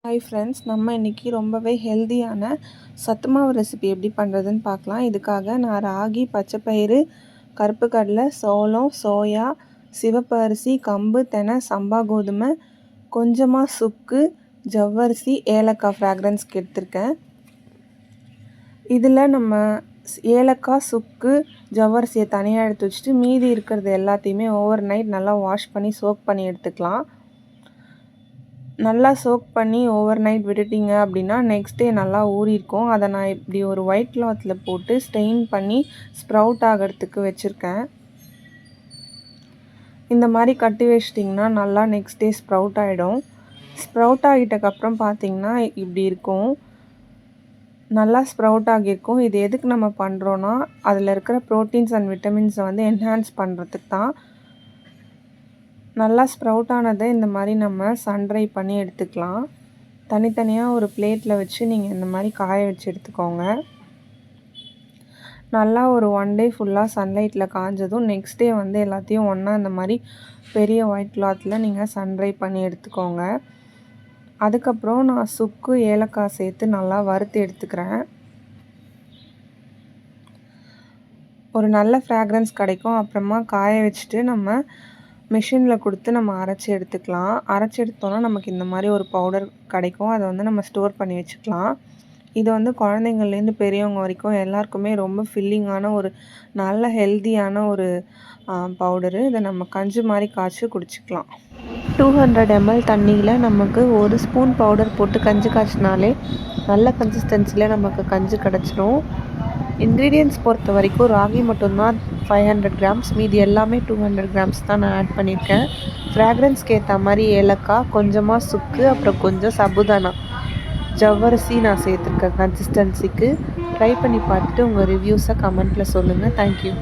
Hi friends, நம்ம இன்றைக்கி ரொம்பவே ஹெல்தியான சத்து மாவு ரெசிபி எப்படி பண்ணுறதுன்னு பார்க்கலாம். இதுக்காக நான் ராகி, பச்சைப்பயிறு, கருப்பு கடலை, சோளம், சோயா, சிவப்பு அரிசி, கம்பு, தெனை, சம்பா கோதுமை, கொஞ்சமாக சுக்கு, ஜவ்வரிசி, ஏலக்காய் ஃப்ராக்ரன்ஸ்க்கு எடுத்திருக்கேன். இதில் நம்ம ஏலக்காய், சுக்கு, ஜவ்வரிசியை தனியாக எடுத்து வச்சுட்டு மீதி இருக்கிறது எல்லாத்தையுமே ஓவர் நைட் நல்லா வாஷ் பண்ணி சோக் பண்ணி எடுத்துக்கலாம். நல்லா சோக் பண்ணி ஓவர் நைட் விட்டுட்டிங்க அப்படின்னா நெக்ஸ்ட் டே நல்லா ஊறியிருக்கும். அதை நான் இப்படி ஒரு ஒயிட் கிளாத்தில் போட்டு ஸ்டெயின் பண்ணி ஸ்ப்ரவுட் ஆகிறதுக்கு வச்சுருக்கேன். இந்த மாதிரி கட்டி வச்சிட்டிங்கன்னா நல்லா நெக்ஸ்ட் டே ஸ்ப்ரவுட் ஆகிடும். ஸ்ப்ரவுட் ஆகிட்டக்கப்புறம் பார்த்திங்கன்னா இப்படி இருக்கும், நல்லா ஸ்ப்ரவுட் ஆகியிருக்கும். இது எதுக்கு நம்ம பண்ணுறோன்னா அதில் இருக்கிற ப்ரோட்டீன்ஸ் அண்ட் விட்டமின்ஸை வந்து என்ஹான்ஸ் பண்ணுறதுக்கு தான். நல்லா ஸ்ப்ரவுட் ஆனதை இந்த மாதிரி நம்ம சன்ட்ரை பண்ணி எடுத்துக்கலாம். தனித்தனியாக ஒரு பிளேட்டில் வச்சு நீங்கள் இந்த மாதிரி காய வச்சு எடுத்துக்கோங்க. நல்லா ஒரு 1 டே ஃபுல்லாக சன்லைட்டில் காஞ்சதும் நெக்ஸ்ட் டே வந்து எல்லாத்தையும் ஒன்றா இந்த மாதிரி பெரிய ஒயிட் கிளாத்தில் நீங்கள் சன்ட்ரை பண்ணி எடுத்துக்கோங்க. அதுக்கப்புறம் நான் சுக்கு, ஏலக்காய் சேர்த்து நல்லா வறுத்து எடுத்துக்கிறேன். ஒரு நல்ல ஃப்ராக்ரன்ஸ் கிடைக்கும். அப்புறமா காய வச்சுட்டு நம்ம மிஷினில் கொடுத்து நம்ம அரைச்சி எடுத்துக்கலாம். அரைச்சி எடுத்தோன்னா நமக்கு இந்த மாதிரி ஒரு பவுடர் கிடைக்கும். அதை வந்து நம்ம ஸ்டோர் பண்ணி வச்சுக்கலாம். இது வந்து குழந்தைங்கள்லேருந்து பெரியவங்க வரைக்கும் எல்லாருக்குமே ரொம்ப ஃபில்லிங்கான ஒரு நல்ல ஹெல்த்தியான ஒரு பவுடரு. இதை நம்ம கஞ்சி மாதிரி காய்ச்சி குடிச்சிக்கலாம். 200 ml தண்ணியில் நமக்கு 1 ஸ்பூன் பவுடர் போட்டு கஞ்சி காய்ச்சினாலே நல்ல கன்சிஸ்டன்சியில் நமக்கு கஞ்சி கிடச்சிரும். இன்க்ரீடியன்ட்ஸ் பொறுத்த வரைக்கும் ராகி மட்டும்தான் 500 கிராம்ஸ், மீதி எல்லாமே 200 கிராம்ஸ் தான் நான் ஆட் பண்ணியிருக்கேன். ஃப்ராக்ரன்ஸ்க்கு ஏற்ற மாதிரி ஏலக்காய், கொஞ்சமாக சுக்கு, அப்புறம் கொஞ்சம் சபுதானா, ஜவ்வரிசி நான் சேர்த்துருக்கேன் கன்சிஸ்டன்சிக்கு. ட்ரை பண்ணி பார்த்துட்டு உங்கள் ரிவ்யூஸை கமெண்ட்டில் சொல்லுங்கள். தேங்க்யூ.